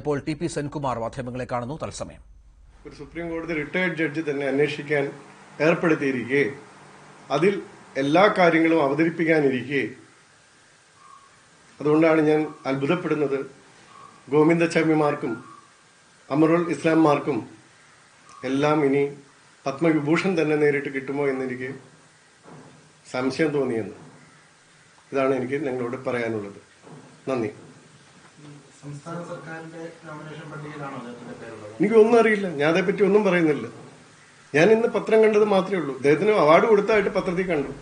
ഇപ്പോൾ ടി.പി. സെൻകുമാർ മാധ്യമങ്ങളെ കാണുന്നു. തത്സമയം. ഒരു സുപ്രീം കോടതി റിട്ടയർഡ് ജഡ്ജി തന്നെ അന്വേഷിക്കാൻ ഏർപ്പെടുത്തിയിരിക്കെ അതിൽ എല്ലാ കാര്യങ്ങളും അവതരിപ്പിക്കാനിരിക്കെ അതുകൊണ്ടാണ് ഞാൻ അത്ഭുതപ്പെടുന്നത്. ഗോവിന്ദചാമിമാർക്കും അമറുൽ ഇസ്ലാംമാർക്കും എല്ലാം ഇനി പത്മവിഭൂഷൺ തന്നെ നേരിട്ട് കിട്ടുമോ എന്നെനിക്ക് സംശയം തോന്നിയെന്ന്. ഇതാണ് എനിക്ക് നിങ്ങളോട് പറയാനുള്ളത്. നന്ദി. സംസ്ഥാന സർക്കാരിന്റെ നോമിനേഷൻ പട്ടികയിലാണോ അദ്ദേഹത്തിന്റെ പേരുള്ളത്? എനിക്കൊന്നും അറിയില്ല. ഞാൻ അതേപ്പറ്റി ഒന്നും പറയുന്നില്ല. ഞാൻ ഇന്ന് പത്രം കണ്ടത് മാത്രമേ ഉള്ളൂ. അദ്ദേഹത്തിന് അവാർഡ് കൊടുത്തായിട്ട് പത്രത്തിൽ കണ്ടു.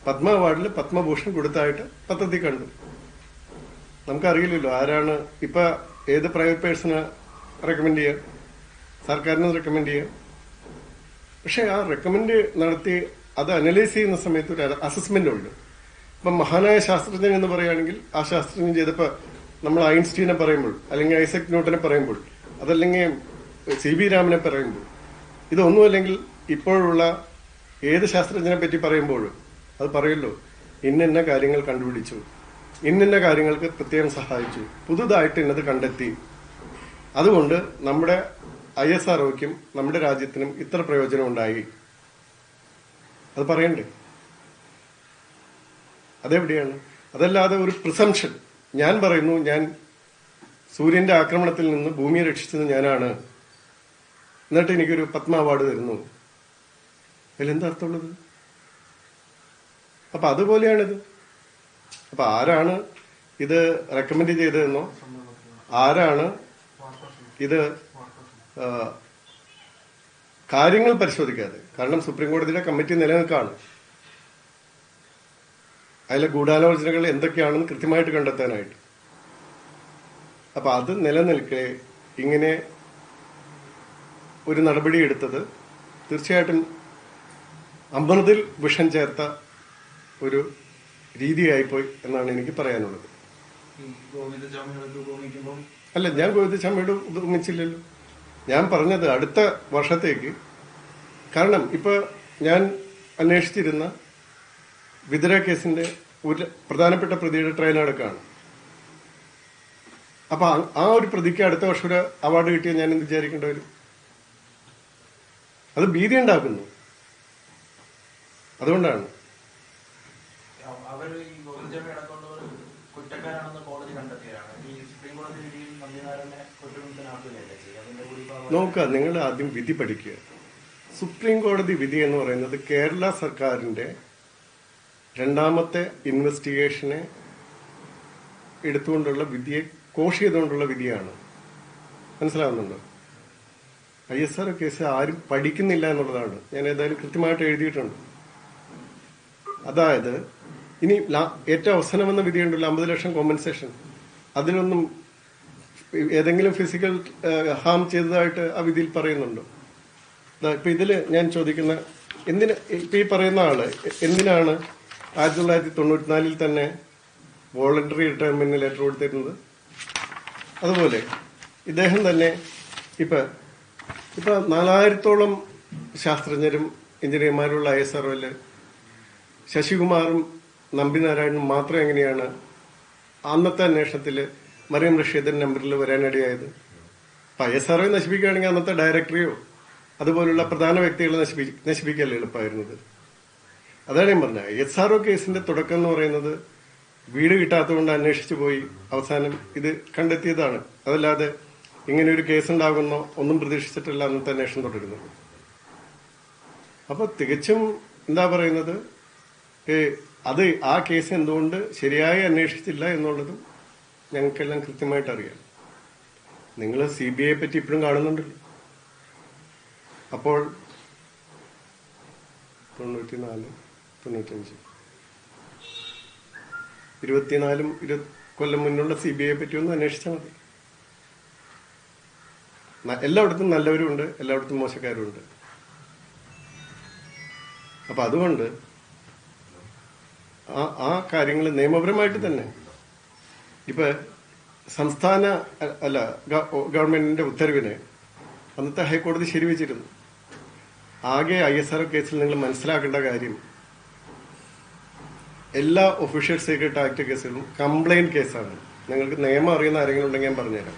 പത്മ അവാർഡിൽ പത്മഭൂഷൺ കൊടുത്തായിട്ട് പത്രത്തിൽ കണ്ടു. നമുക്കറിയില്ലല്ലോ ആരാണ് ഇപ്പൊ ഏത് പ്രൈവറ്റ് പേഴ്സണെ റെക്കമെൻഡ് ചെയ്യാൻ, സർക്കാരിന് റെക്കമെൻഡ് ചെയ്യാൻ. പക്ഷെ ആ റെക്കമെൻഡ് നടത്തി അത് അനലൈസ് ചെയ്യുന്ന സമയത്ത് ഒരു അസസ്മെന്റ് ഉണ്ട്. ഇപ്പൊ മഹാനായ ശാസ്ത്രജ്ഞൻ എന്ന് പറയുകയാണെങ്കിൽ ആ ശാസ്ത്രജ്ഞൻ ചെയ്തപ്പോ നമ്മൾ ഐൻസ്റ്റീനെ പറയുമ്പോൾ, അല്ലെങ്കിൽ ഐസക് ന്യൂട്ടനെ പറയുമ്പോൾ, അതല്ലെങ്കിൽ CB രാമനെ പറയുമ്പോൾ, ഇതൊന്നുമല്ലെങ്കിൽ ഇപ്പോഴുള്ള ഏത് ശാസ്ത്രജ്ഞനെ പറ്റി പറയുമ്പോഴും അത് പറയുമല്ലോ, ഇന്ന കാര്യങ്ങൾ കണ്ടുപിടിച്ചു, ഇന്ന കാര്യങ്ങൾക്ക് പ്രത്യേകം സഹായിച്ചു, പുതുതായിട്ട് ഇന്നത് കണ്ടെത്തി, അതുകൊണ്ട് നമ്മുടെ ISROയ്ക്കും നമ്മുടെ രാജ്യത്തിനും ഇത്ര പ്രയോജനം ഉണ്ടായി. അത് പറയണ്ടേ? അതെവിടെയാണ്? അതല്ലാതെ ഒരു പ്രിസംഷൻ, ഞാൻ പറയുന്നു ഞാൻ സൂര്യന്റെ ആക്രമണത്തിൽ നിന്ന് ഭൂമിയെ രക്ഷിച്ചത് ഞാനാണ്, എന്നിട്ട് എനിക്കൊരു പത്മ അവാർഡ് തരുന്നു, അതിലെന്താ അർത്ഥമുള്ളത്? അപ്പൊ അതുപോലെയാണിത്. അപ്പൊ ആരാണ് ഇത് റെക്കമെൻഡ് ചെയ്തതെന്നോ, ആരാണ് ഇത് കാര്യങ്ങൾ പരിശോധിക്കാതെ, കാരണം സുപ്രീം കോടതിയുടെ കമ്മിറ്റി നിലനിൽക്കാണ്, അതിലെ ഗൂഢാലോചനകൾ എന്തൊക്കെയാണെന്ന് കൃത്യമായിട്ട് കണ്ടെത്താനായിട്ട്. അപ്പൊ അത് നിലനിൽക്കെ ഇങ്ങനെ ഒരു നടപടി എടുത്തത് തീർച്ചയായിട്ടും അമൃതിൽ വിഷം ചേർത്ത ഒരു രീതിയായിപ്പോയി എന്നാണ് എനിക്ക് പറയാനുള്ളത്. അല്ല, ഞാൻ ഗോവിന്ദചാമിയോട് ഉപമിച്ചില്ലല്ലോ. ഞാൻ പറഞ്ഞത് അടുത്ത വർഷത്തേക്ക്, കാരണം ഇപ്പൊ ഞാൻ അന്വേഷിച്ചിരുന്ന വിതുര കേസിന്റെ ഒരു പ്രധാനപ്പെട്ട പ്രതിയുടെ ട്രയൽ നടക്കുകയാണ്. അപ്പൊ ആ ഒരു പ്രതിക്ക് അടുത്ത വർഷം ഒരു അവാർഡ് കിട്ടിയാൽ ഞാൻ എന്ത് വിചാരിക്കേണ്ടി വരും? അത് ഭീതി ഉണ്ടാക്കുന്നു. അതുകൊണ്ടാണ് നോക്കുക, നിങ്ങൾ ആദ്യം വിധി പഠിക്കുക. സുപ്രീം കോടതി വിധി എന്ന് പറയുന്നത് കേരള സർക്കാരിന്റെ രണ്ടാമത്തെ ഇൻവെസ്റ്റിഗേഷനെ എടുത്തുകൊണ്ടുള്ള വിധിയെ കോഷ് ചെയ്തുകൊണ്ടുള്ള വിധിയാണ്. മനസ്സിലാവുന്നുണ്ടോ? ISRO കേസ് ആരും പഠിക്കുന്നില്ല എന്നുള്ളതാണ്. ഞാൻ ഏതായാലും കൃത്യമായിട്ട് എഴുതിയിട്ടുണ്ട്. അതായത് ഇനി ഏറ്റവും അവസാനം വന്ന വിധിയുണ്ടല്ലോ, 50 ലക്ഷം കോമ്പൻസേഷൻ, അതിനൊന്നും ഏതെങ്കിലും ഫിസിക്കൽ ഹാം ചെയ്തതായിട്ട് ആ വിധിയിൽ പറയുന്നുണ്ടോ? ഇപ്പൊ ഇതില് ഞാൻ ചോദിക്കുന്ന, ഇപ്പൊ ഈ പറയുന്ന ആള് എന്തിനാണ് 1994 തന്നെ വോളണ്ടറി റിട്ടയർമെന്റിന് ലെറ്റർ കൊടുത്തിരുന്നത്? അതുപോലെ ഇദ്ദേഹം തന്നെ ഇപ്പൊ 4000-ഓളം ശാസ്ത്രജ്ഞരും എഞ്ചിനീയർമാരുള്ള ISROയില് ശശികുമാറും നമ്പിനാരായണനും മാത്രം എങ്ങനെയാണ് അന്നത്തെ അന്വേഷണത്തില് മറിയം റഷീദൻ നമ്പറിൽ വരാനിടയായത്? അപ്പൊ ISRO നശിപ്പിക്കുകയാണെങ്കിൽ അന്നത്തെ ഡയറക്ടറെയോ അതുപോലുള്ള പ്രധാന വ്യക്തികളെ നശിപ്പിക്കല്ലേ എളുപ്പമായിരുന്നത്. അതാണ് ഞാൻ പറഞ്ഞത്. ISRO കേസിന്റെ തുടക്കം എന്ന് പറയുന്നത് വീട് കിട്ടാത്തതുകൊണ്ട് അന്വേഷിച്ചു പോയി അവസാനം ഇത് കണ്ടെത്തിയതാണ്. അതല്ലാതെ ഇങ്ങനെ ഒരു കേസ് ഉണ്ടാകുന്നോ ഒന്നും പ്രതീക്ഷിച്ചിട്ടല്ല അന്നത്തെ അന്വേഷണം തുടരുന്നത്. അപ്പൊ തികച്ചും എന്താ പറയുന്നത്, അത് ആ കേസ് എന്തുകൊണ്ട് ശരിയായി അന്വേഷിച്ചില്ല എന്നുള്ളതും ഞങ്ങൾക്കെല്ലാം കൃത്യമായിട്ട് അറിയാം. നിങ്ങൾ CBI പറ്റി ഇപ്പോഴും കാണുന്നുണ്ടല്ലോ. അപ്പോൾ 94, 95, 24 കൊല്ലം മുന്നുള്ള CBI പറ്റി ഒന്ന് അന്വേഷിച്ചാൽ മതി. എല്ലായിടത്തും നല്ലവരും ഉണ്ട്, എല്ലായിടത്തും മോശക്കാരും ഉണ്ട്. അപ്പൊ അതുകൊണ്ട് ആ കാര്യങ്ങൾ നിയമപരമായിട്ട് തന്നെ ഇപ്പൊ സംസ്ഥാന ഗവൺമെന്റിന്റെ ഉത്തരവിനെ അന്നത്തെ ഹൈക്കോടതി ശരിവെച്ചിരുന്നു. ആകെ ISRO കേസിൽ നിങ്ങൾ മനസ്സിലാക്കേണ്ട കാര്യം, എല്ലാ ഒഫീഷ്യൽ സീക്രട്ട് ആക്ട് കേസുകളും കംപ്ലൈന്റ് കേസാണ്. നിങ്ങൾക്ക് നിയമം അറിയുന്ന ആരെങ്കിലും ഉണ്ടെങ്കിൽ ഞാൻ പറഞ്ഞുതരാം.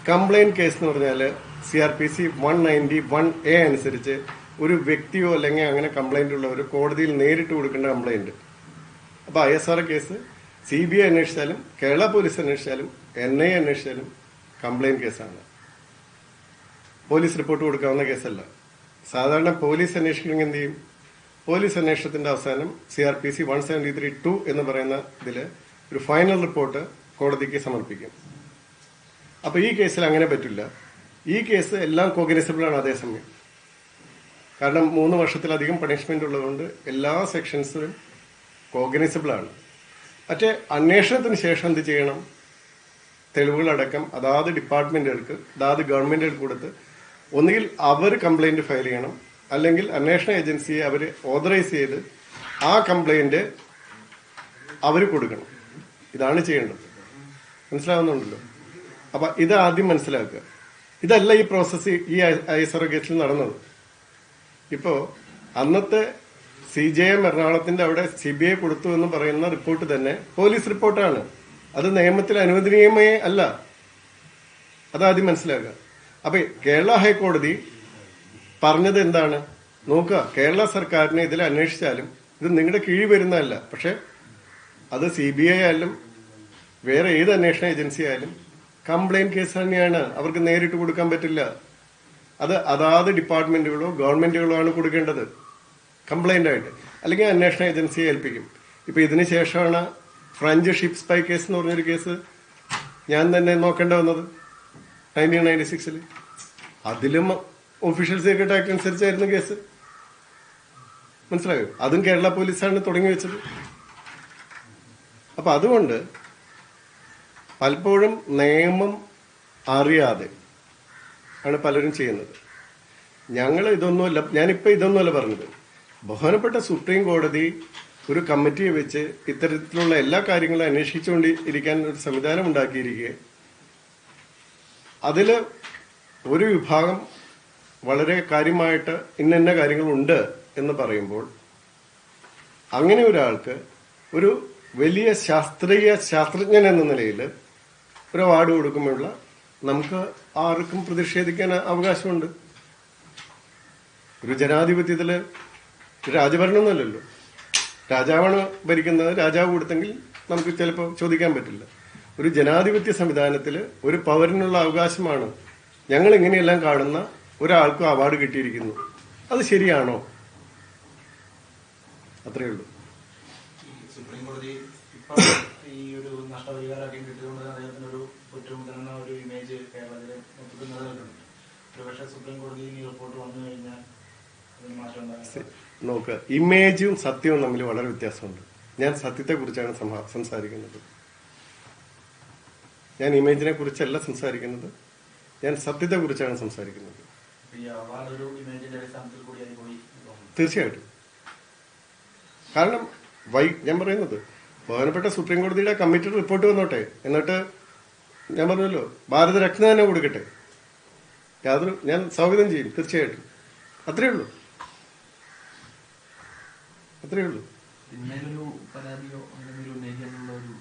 കംപ്ലൈന്റ് കേസ് എന്ന് പറഞ്ഞാൽ CRPC 191A അനുസരിച്ച് ഒരു വ്യക്തിയോ അല്ലെങ്കിൽ അങ്ങനെ കംപ്ലൈന്റ് ഉള്ളവർ കോടതിയിൽ നേരിട്ട് കൊടുക്കേണ്ട കംപ്ലൈന്റ്. അപ്പൊ ISR കേസ് CBI അന്വേഷിച്ചാലും കേരള പോലീസ് അന്വേഷിച്ചാലും NIA അന്വേഷിച്ചാലും കംപ്ലൈന്റ് കേസാണ്. പോലീസ് റിപ്പോർട്ട് കൊടുക്കാവുന്ന കേസല്ല. സാധാരണ പോലീസ് അന്വേഷിക്കണമെങ്കിൽ എന്ത് ചെയ്യും? പോലീസ് അന്വേഷണത്തിന്റെ അവസാനം CRPC 173(2) എന്ന് പറയുന്ന ഇതില് ഒരു ഫൈനൽ റിപ്പോർട്ട് കോടതിക്ക് സമർപ്പിക്കും. അപ്പൊ ഈ കേസിൽ അങ്ങനെ പറ്റില്ല. ഈ കേസ് എല്ലാം കോഗ്നിസബിൾ ആണ് അതേസമയം. കാരണം 3 വർഷത്തിലധികം പണിഷ്മെന്റ് ഉള്ളതുകൊണ്ട് എല്ലാ സെക്ഷൻസിലും കോഗ്നിസബിൾ ആണ്. മറ്റേ അന്വേഷണത്തിന് ശേഷം എന്ത് ചെയ്യണം? തെളിവുകളടക്കം അതാത് ഡിപ്പാർട്ട്മെന്റുകൾക്ക് അതാത് ഗവൺമെന്റുകൾക്ക് കൊടുത്ത് ഒന്നുകിൽ അവർ കംപ്ലൈന്റ് ഫയൽ ചെയ്യണം, അല്ലെങ്കിൽ അന്വേഷണ ഏജൻസിയെ അവർ ഓതറൈസ് ചെയ്ത് ആ കംപ്ലൈന്റ് അവർ കൊടുക്കണം. ഇതാണ് ചെയ്യേണ്ടത്. മനസ്സിലാവുന്നുണ്ടല്ലോ? അപ്പൊ ഇത് ആദ്യം മനസ്സിലാക്കുക. ഇതല്ല ഈ പ്രോസസ് ഈ ISR കേസിൽ നടന്നത്. ഇപ്പോ അന്നത്തെ CJM എറണാകുളത്തിന്റെ അവിടെ CBI കൊടുത്തു എന്ന് പറയുന്ന റിപ്പോർട്ട് തന്നെ പോലീസ് റിപ്പോർട്ടാണ്. അത് നിയമത്തിൽ അനുവദനീയമേ അല്ല. അതാദ്യം മനസ്സിലാക്കുക. അപ്പൊ കേരള ഹൈക്കോടതി പറഞ്ഞത് എന്താണ്? നോക്കുക, കേരള സർക്കാരിനെ ഇതിൽ അന്വേഷിച്ചാലും ഇത് നിങ്ങളുടെ കീഴിൽ വരുന്നതല്ല. പക്ഷെ അത് CBI ആയാലും വേറെ ഏത് അന്വേഷണ ഏജൻസി ആയാലും കംപ്ലൈന്റ് കേസ് തന്നെയാണ്. അവർക്ക് നേരിട്ട് കൊടുക്കാൻ പറ്റില്ല. അത് അതാത് ഡിപ്പാർട്ട്മെന്റുകളോ ഗവൺമെന്റുകളോ ആണ് കൊടുക്കേണ്ടത് കംപ്ലൈന്റ് ആയിട്ട്, അല്ലെങ്കിൽ അന്വേഷണ ഏജൻസിയെ ഏൽപ്പിക്കും. ഇപ്പൊ ഇതിന് ശേഷമാണ് ഫ്രഞ്ച് ഷിപ്പ് സ്പൈ കേസ് എന്ന് പറഞ്ഞൊരു കേസ് ഞാൻ തന്നെ നോക്കേണ്ടി വന്നത് 1996. അതിലും ഒഫീഷ്യൽ സീക്രട്ട് ആക്ട് അനുസരിച്ചായിരുന്നു കേസ്. മനസ്സിലായോ? അതും കേരള പോലീസാണ് തുടങ്ങി വെച്ചത്. അപ്പൊ അതുകൊണ്ട് പലപ്പോഴും നിയമം അറിയാതെ ആണ് പലരും ചെയ്യുന്നത്. ഞാനിപ്പോ ഇതൊന്നുമല്ല പറഞ്ഞത്. ബഹുമാനപ്പെട്ട സുപ്രീം കോടതി ഒരു കമ്മിറ്റിയെ വെച്ച് ഇത്തരത്തിലുള്ള എല്ലാ കാര്യങ്ങളും അന്വേഷിച്ചുകൊണ്ടിരിക്കാൻ ഒരു സംവിധാനം ഉണ്ടാക്കിയിരിക്കെ അതില് ഒരു വിഭാഗം വളരെ കാര്യമായിട്ട് ഇന്ന കാര്യങ്ങളുണ്ട് എന്ന് പറയുമ്പോൾ അങ്ങനെ ഒരാൾക്ക് ഒരു വലിയ ശാസ്ത്രജ്ഞൻ എന്ന നിലയിൽ ഒരു അവാർഡ് കൊടുക്കുമ്പോഴുള്ള നമുക്ക് ആർക്കും പ്രതിഷേധിക്കാൻ അവകാശമുണ്ട്. ഒരു ജനാധിപത്യത്തില് രാജഭരണമൊന്നുമല്ലല്ലോ. രാജാവാണ് ഭരിക്കുന്നത്. രാജാവ് കൊടുത്തെങ്കിൽ നമുക്ക് ചിലപ്പോൾ ചോദിക്കാൻ പറ്റില്ല. ഒരു ജനാധിപത്യ സംവിധാനത്തിൽ ഒരു പൗരനുള്ള അവകാശമാണ് ഞങ്ങൾ ഇങ്ങനെയെല്ലാം കാണുന്ന ഒരാൾക്കും അവാർഡ് കിട്ടിയിരിക്കുന്നു. അത് ശരിയാണോ? അത്രയേ ഉള്ളൂ. സുപ്രീം കോടതി ഇപ്പൊ ഈ ഒരു നഷ്ടപരിഹാരമൊക്കെ കിട്ടിയതുകൊണ്ട് അദ്ദേഹത്തിന് ഒരു കുറ്റമുതലെന്ന ഒരു ഇമേജ് കേരളത്തിൽ മൊത്തത്തിൽ നിലനിൽക്കുന്നുണ്ട്. ഒരുപക്ഷെ സുപ്രീം കോടതി ഈ റിപ്പോർട്ട് വന്നു കഴിഞ്ഞാൽ അതിന് മാറ്റം ഉണ്ടാകും. നോക്കുക, ഇമേജും സത്യവും തമ്മിൽ വളരെ വ്യത്യാസമുണ്ട്. ഞാൻ സത്യത്തെക്കുറിച്ചാണ് സംസാരിക്കുന്നത്. ഞാൻ ഇമേജിനെ കുറിച്ചല്ല സംസാരിക്കുന്നത്. ഞാൻ സത്യത്തെക്കുറിച്ചാണ് സംസാരിക്കുന്നത്. തീർച്ചയായിട്ടും. കാരണം ഞാൻ പറയുന്നത് ബഹുമാനപ്പെട്ട സുപ്രീം കോടതിയുടെ കമ്മിറ്റിയുടെ റിപ്പോർട്ട് വന്നോട്ടെ, എന്നിട്ട് ഞാൻ പറഞ്ഞല്ലോ ഭാരതരത്ന തന്നെ കൊടുക്കട്ടെ, ഞാൻ സ്വാഗതം ചെയ്യും തീർച്ചയായിട്ടും. അത്രയേ ഉള്ളൂ.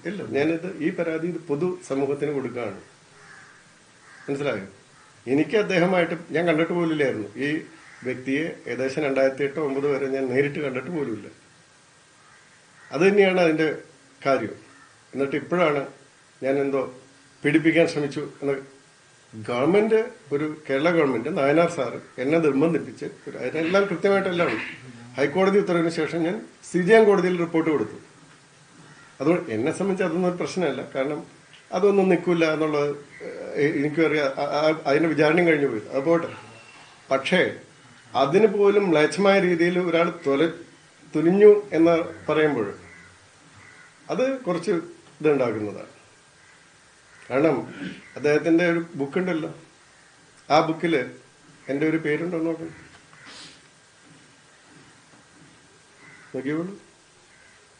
ഇല്ല, ഞാനിത് ഈ പരാതി പൊതു സമൂഹത്തിന് കൊടുക്കുകയാണ്. മനസ്സിലായോ? എനിക്ക് അദ്ദേഹമായിട്ട് ഞാൻ കണ്ടിട്ട് പോലില്ലായിരുന്നു. ഈ വ്യക്തിയെ ഏകദേശം 2008-2009 വരെ ഞാൻ നേരിട്ട് കണ്ടിട്ട് പോലുമില്ല. അത് തന്നെയാണ് അതിന്റെ കാര്യം. എന്നിട്ട് ഇപ്പോഴാണ് ഞാൻ എന്തോ പീഡിപ്പിക്കാൻ ശ്രമിച്ചു എന്ന് ഗവൺമെന്റ്, ഒരു കേരള ഗവൺമെന്റ്, നായനാർ സാറ് എന്നെ നിർബന്ധിപ്പിച്ച് അതിനെല്ലാം കൃത്യമായിട്ടെല്ലാം ഹൈക്കോടതി ഉത്തരവിന് ശേഷം ഞാൻ CJM കോടതിയിൽ റിപ്പോർട്ട് കൊടുത്തു. അതുകൊണ്ട് എന്നെ സംബന്ധിച്ച് അതൊന്നും ഒരു പ്രശ്നമല്ല. കാരണം അതൊന്നും നിൽക്കില്ല എന്നുള്ളത് എനിക്കും അറിയാം. അതിന്റെ വിചാരണയും കഴിഞ്ഞു പോയി, അത് പോട്ടെ. പക്ഷേ അതിന് പോലും മ്ലേച്ഛമായ രീതിയിൽ ഒരാൾ തുനിഞ്ഞു എന്ന് പറയുമ്പോൾ അത് കുറച്ച് ഇതുണ്ടാക്കുന്നതാണ്. കാരണം അദ്ദേഹത്തിന്റെ ഒരു ബുക്കുണ്ടല്ലോ, ആ ബുക്കില് എന്റെ ഒരു പേരുണ്ടോ നോക്കണം, നോക്കിയോളൂ.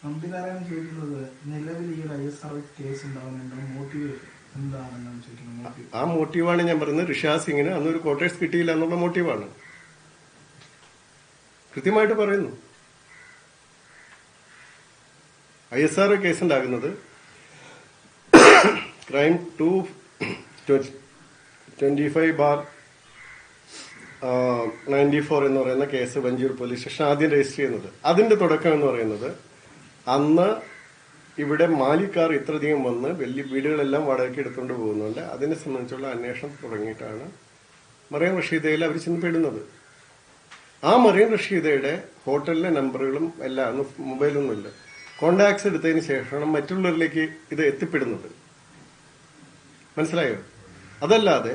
നമ്പിനാരായണൻ ചോദിക്കുന്നത് നിലവിൽ ഈ ISR കേസ് ഉണ്ടാകുന്നുണ്ട്, മോട്ടിവേഷൻ എന്താണെന്നാണ് ചോദിക്കുന്നത്. ആ മോട്ടീവാണ് ഞാൻ പറയുന്നത്. ഋഷാ സിംഗിന് അന്നൊരു ക്വാർട്ടേഴ്സ് കിട്ടിയില്ല എന്നുള്ള മോട്ടീവാണ്. കൃത്യമായിട്ട് പറയുന്നു. ISR കേസ് ഉണ്ടാകുന്നത് ക്രൈം 225/94 എന്ന് പറയുന്ന കേസ് വഞ്ചൂർ പോലീസ് സ്റ്റേഷൻ ആദ്യം രജിസ്റ്റർ ചെയ്യുന്നത്. അതിന്റെ തുടക്കം എന്ന് പറയുന്നത് അന്ന് ഇവിടെ മാലിക്കാർ ഇത്രയധികം വന്ന് വലിയ വീടുകളെല്ലാം വാടകയ്ക്ക് എടുത്തുകൊണ്ട് പോകുന്നുണ്ട്. അതിനെ സംബന്ധിച്ചുള്ള അന്വേഷണം തുടങ്ങിയിട്ടാണ് മറിയം റഷീദയിൽ അവർ ചെന്നപ്പെടുന്നത്. ആ മറിയം റഷീദയുടെ ഹോട്ടലിലെ നമ്പറുകളും എല്ലാം അന്ന് മൊബൈലൊന്നുമില്ല, കോണ്ടാക്ട്സ് എടുത്തതിന് ശേഷമാണ് മറ്റുള്ളവരിലേക്ക് ഇത് എത്തിപ്പെടുന്നത്. മനസ്സിലായോ? അതല്ലാതെ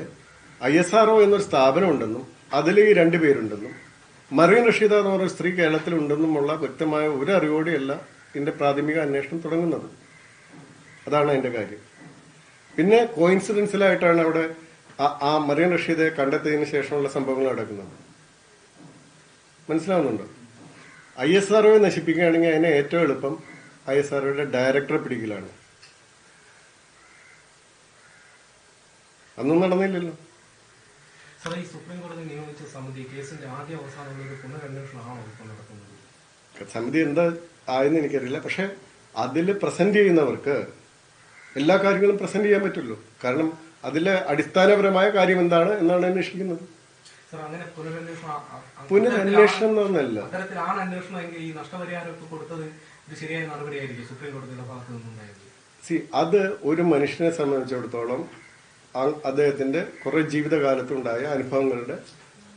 ISRO എന്നൊരു സ്ഥാപനം ഉണ്ടെന്നും അതിൽ ഈ 2 പേരുണ്ടെന്നും മറിയം റഷീദ എന്ന് പറഞ്ഞ സ്ത്രീ കേരളത്തിലുണ്ടെന്നുമുള്ള വ്യക്തമായ ഒരു അറിവോടെയല്ല ഇതിന്റെ പ്രാഥമിക അന്വേഷണം തുടങ്ങുന്നത്. അതാണ് അതിന്റെ കാര്യം. പിന്നെ കോയിൻസിഡൻസിലായിട്ടാണ് അവിടെ ആ മറിയം റഷീദയെ കണ്ടെത്തിയതിനു ശേഷമുള്ള സംഭവങ്ങൾ നടക്കുന്നത്. മനസ്സിലാവുന്നുണ്ടോ? ISRO നശിപ്പിക്കുകയാണെങ്കിൽ അതിന് ഏറ്റവും എളുപ്പം ISROയുടെ ഡയറക്ടറെ പിടിക്കലാണ്. അതൊന്നും നടന്നില്ലല്ലോ. സാർ, ഈ സുപ്രീം കോടതി നിയോഗിച്ച സമിതി കേസിന്റെ ആദ്യ അവസാനമുള്ള ഒരു പുനരന്വേഷണമാണോ ഇപ്പോൾ നടക്കുന്നത്? സമിതി എന്താ ആയെന്ന് എനിക്കറിയില്ല. പക്ഷെ അതിൽ പ്രസന്റ് ചെയ്യുന്നവർക്ക് എല്ലാ കാര്യങ്ങളും പ്രസന്റ് ചെയ്യാൻ പറ്റുള്ളൂ. കാരണം അതിലെ അടിസ്ഥാനപരമായ കാര്യം എന്താണ് എന്നാണ് അന്വേഷിക്കുന്നത്. സാർ, അങ്ങനെ പുനരന്വേഷണം എന്നൊന്നല്ല. അത്തരത്തിലാണ് അന്വേഷണം എങ്കിൽ ഈ നഷ്ടപരിഹാരമൊക്കെ കൊടുത്തത് ഇത് ശരിയായ നടപടിയായിരിക്കും സുപ്രീം കോടതിയുടെ ഭാഗത്ത് നിന്നുണ്ടായത്. അത് ഒരു മനുഷ്യനെ സംബന്ധിച്ചിടത്തോളം അദ്ദേഹത്തിന്റെ കുറെ ജീവിതകാലത്തുണ്ടായ അനുഭവങ്ങളുടെ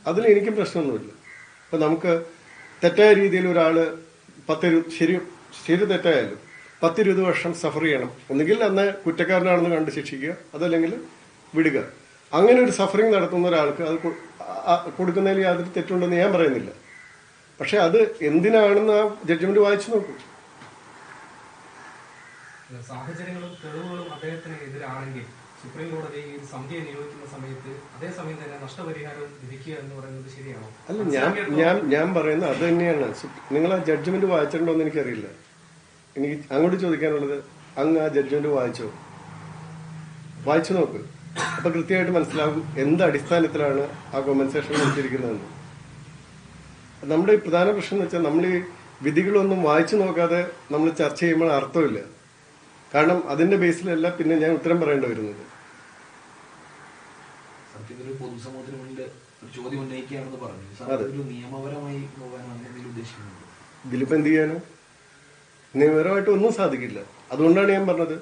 അതിൽ എനിക്കും പ്രശ്നമൊന്നുമില്ല. ഇപ്പൊ നമുക്ക് തെറ്റായ രീതിയിൽ ഒരാള് ശരി തെറ്റായാലും 10-20 വർഷം സഫർ ചെയ്യണം. ഒന്നുകിൽ അന്ന് കുറ്റക്കാരനാണെന്ന് കണ്ട് ശിക്ഷിക്കുക, അതല്ലെങ്കിൽ വിടുക. അങ്ങനെ ഒരു സഫറിങ് നടത്തുന്ന ഒരാൾക്ക് അത് കൊടുക്കുന്നതിൽ യാതൊരു തെറ്റുണ്ടെന്ന് ഞാൻ പറയുന്നില്ല. പക്ഷെ അത് എന്തിനാണെന്ന് ആ ജഡ്ജ്മെന്റ് വായിച്ചു നോക്കും. സാഹചര്യങ്ങളും തെളിവുകളും അദ്ദേഹത്തിന് എതിരാണെങ്കിൽ സുപ്രീം കോടതി ഈ സമിതിയെ നിയോഗിക്കുന്ന സമയത്ത് അതേസമയം തന്നെ നഷ്ടപരിഹാരം വിധിക്കുക എന്ന് പറയുന്നത് ശരിയാണോ? അല്ല, ഞാൻ പറയുന്നത് അത് തന്നെയാണ്. നിങ്ങൾ ആ ജഡ്ജ്മെന്റ് വായിച്ചിട്ടുണ്ടോ എന്ന് എനിക്കറിയില്ല. എനിക്ക് അങ്ങോട്ട് ചോദിക്കാനുള്ളത്, അങ്ങ് ആ ജഡ്ജ്മെന്റ് വായിച്ചു നോക്ക്. അപ്പൊ കൃത്യമായിട്ട് മനസ്സിലാകും എന്ത് അടിസ്ഥാനത്തിലാണ് ആ കോമ്പൻസേഷൻ കൊടുത്തിരിക്കുന്നതെന്ന്. നമ്മുടെ ഈ പ്രധാന പ്രശ്നം എന്ന് വെച്ചാൽ നമ്മൾ ഈ വിധികളൊന്നും വായിച്ചു നോക്കാതെ നമ്മൾ ചർച്ച ചെയ്യുമ്പോൾ അർത്ഥമില്ല. കാരണം അതിന്റെ ബേസിലല്ല പിന്നെ ഞാൻ ഉത്തരം പറയേണ്ടി വരുന്നത്. ഇതൊരു പൊതുസമൂഹത്തിന് മുന്നിൽ ഒരു ചോദ്യം ഉന്നയിക്കുകയാണെന്ന് പറഞ്ഞു. ഒരു നിയമപരമായി പോകാനാണ് എന്തെങ്കിലും ഉദ്ദേശിക്കുന്നത്? ഇതിലിപ്പോ എന്ത് ചെയ്യാനോ? നിയമപരമായിട്ട് ഒന്നും സാധിക്കില്ല. അതുകൊണ്ടാണ് ഞാൻ പറഞ്ഞത്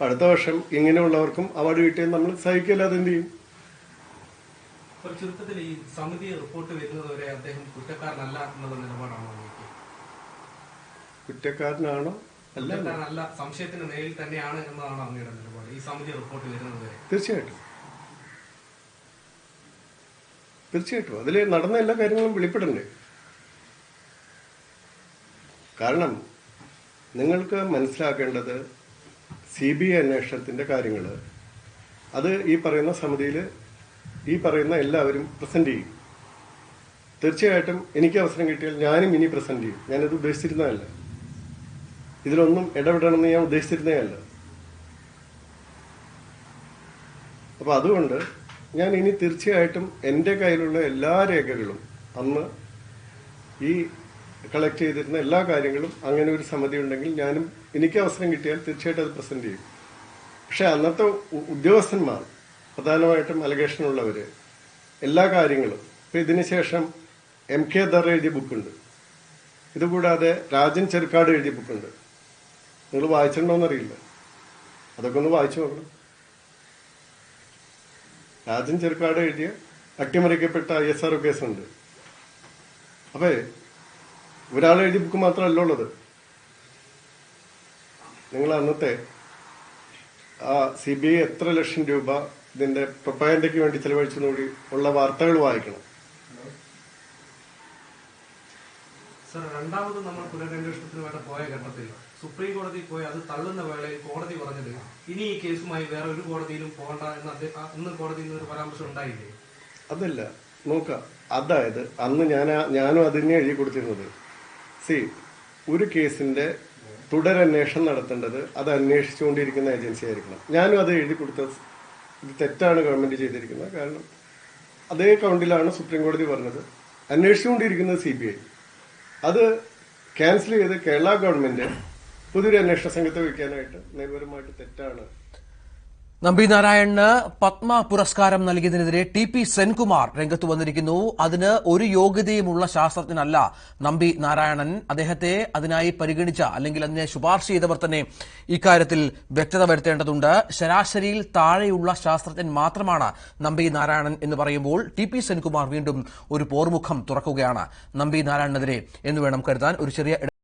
അടുത്ത വർഷം ഇങ്ങനെയുള്ളവർക്കും അവാർഡ് കിട്ടിയാൽ നമ്മൾ സഹിക്കില്ലാതെ എന്ത് ചെയ്യും? ചുരുക്കത്തിൽ ഈ സമിതി റിപ്പോർട്ട് വരുന്നതുവരെ അദ്ദേഹം കുറ്റക്കാരനല്ല എന്നുള്ള നിലപാടാണോ? കുറ്റക്കാരനാണോ അല്ല, സംശയത്തിന് നേരിൽ തന്നെയാണ് എന്നതാണ് അങ്ങയുടെ നിലപാട് ഈ സമിതി റിപ്പോർട്ട് വരുന്നതുവരെ? തീർച്ചയായിട്ടും അതിൽ നടന്ന എല്ലാ കാര്യങ്ങളും വെളിപ്പെടണ്ടേ? കാരണം നിങ്ങൾക്ക് മനസ്സിലാക്കേണ്ടത് CBI അന്വേഷണത്തിന്റെ കാര്യങ്ങൾ അത് ഈ പറയുന്ന സമിതിയിൽ ഈ പറയുന്ന എല്ലാവരും പ്രസന്റ് ചെയ്യും. തീർച്ചയായിട്ടും എനിക്ക് അവസരം കിട്ടിയാൽ ഞാനും ഇനി പ്രസന്റ് ചെയ്യും. ഞാനത് ഉദ്ദേശിച്ചിരുന്നതല്ല. ഇതിലൊന്നും ഇടപെടണമെന്ന് ഞാൻ ഉദ്ദേശിച്ചിരുന്നതല്ല. അപ്പൊ അതുകൊണ്ട് ഞാൻ ഇനി തീർച്ചയായിട്ടും എന്റെ കയ്യിലുള്ള എല്ലാ രേഖകളും അന്ന് ഈ കളക്ട് ചെയ്തിരുന്ന എല്ലാ കാര്യങ്ങളും അങ്ങനെ ഒരു സമിതി ഉണ്ടെങ്കിൽ ഞാനും എനിക്ക് അവസരം കിട്ടിയാൽ തീർച്ചയായിട്ടും അത് പ്രസന്റ് ചെയ്യും. പക്ഷെ അന്നത്തെ ഉദ്യോഗസ്ഥന്മാർ പ്രധാനമായിട്ടും അലിഗേഷനുള്ളവര് എല്ലാ കാര്യങ്ങളും ഇപ്പൊ ഇതിനുശേഷം MK ദർ എഴുതിയ ബുക്കുണ്ട്. ഇതുകൂടാതെ രാജൻ ചെറുക്കാട് എഴുതിയ ബുക്കുണ്ട്. നിങ്ങൾ വായിച്ചിട്ടുണ്ടോന്നറിയില്ല. അതൊക്കെ ഒന്ന് വായിച്ചു നോക്കണം. രാജൻ ചെറുക്കാട് എഴുതിയ അട്ടിമറിക്കപ്പെട്ട ISRO കേസുണ്ട്. അപ്പൊ ഒരാൾ എഴുതിയ ബുക്ക് മാത്രമല്ല ഉള്ളത്. നിങ്ങൾ അന്നത്തെ ആ CBI എത്ര ലക്ഷം രൂപ ഇതിന്റെ പ്രൊപ്പഗൻഡയ്ക്ക് വേണ്ടി ചെലവഴിച്ചതോടി ഉള്ള വാർത്തകൾ വായിക്കണം. സർ, രണ്ടാമത് നമ്മൾ പുനരന്വേഷണത്തിന് വേണ്ട പോയ ഘട്ടത്തിൽ സുപ്രീം കോടതി പോയി അത് തള്ളുന്ന വേളയിൽ കോടതി പറഞ്ഞത് ഇനി ഈ കേസുമായി വേറെ ഒരു കോടതിയിലും പോകണ്ട എന്ന് കോടതിയിൽ നിന്ന് ഒരു പരാമർശം ഉണ്ടായില്ലേ? അതല്ല നോക്കാം. അതായത് അന്ന് ഞാനും അതിനെ എഴുതി കൊടുത്തിരുന്നത് ഒരു കേസിന്റെ തുടരന്വേഷണം നടത്തേണ്ടത് അത് അന്വേഷിച്ചുകൊണ്ടിരിക്കുന്ന ഏജൻസി ആയിരിക്കണം. ഞാനും അത് എഴുതി കൊടുത്തത് ഇത് തെറ്റാണ് ഗവൺമെന്റ് ചെയ്തിരിക്കുന്നത്. കാരണം അതേ കൗണ്ടിലാണ് സുപ്രീം കോടതി പറഞ്ഞത് അന്വേഷിച്ചുകൊണ്ടിരിക്കുന്നത് CBI. അത് ക്യാൻസൽ ചെയ്ത് കേരള ഗവൺമെന്റ് പുതിയൊരു അന്വേഷണ സംഘത്തെ വയ്ക്കാനായിട്ട് നിയമപരമായിട്ട് തെറ്റാണ് നമ്പി നാരായണന് പത്മ പുരസ്കാരം നൽകിയതിനെതിരെ ടി പി സെൻകുമാർ രംഗത്ത് വന്നിരിക്കുന്നു. അതിന് ഒരു യോഗ്യതയുമുള്ള ശാസ്ത്രജ്ഞനല്ല നമ്പി നാരായണൻ. അദ്ദേഹത്തെ അതിനായി പരിഗണിച്ച അല്ലെങ്കിൽ അതിനെ ശുപാർശ ചെയ്തവർ തന്നെ ഇക്കാര്യത്തിൽ വ്യക്തത വരുത്തേണ്ടതുണ്ട്. ശരാശരിയിൽ താഴെയുള്ള ശാസ്ത്രജ്ഞൻ മാത്രമാണ് നമ്പി നാരായണൻ എന്ന് പറയുമ്പോൾ ടി പി സെൻകുമാർ വീണ്ടും ഒരു പോർമുഖം തുറക്കുകയാണ് നമ്പി നാരായണനെതിരെ എന്ന് വേണം കരുതാൻ. ഒരു ചെറിയ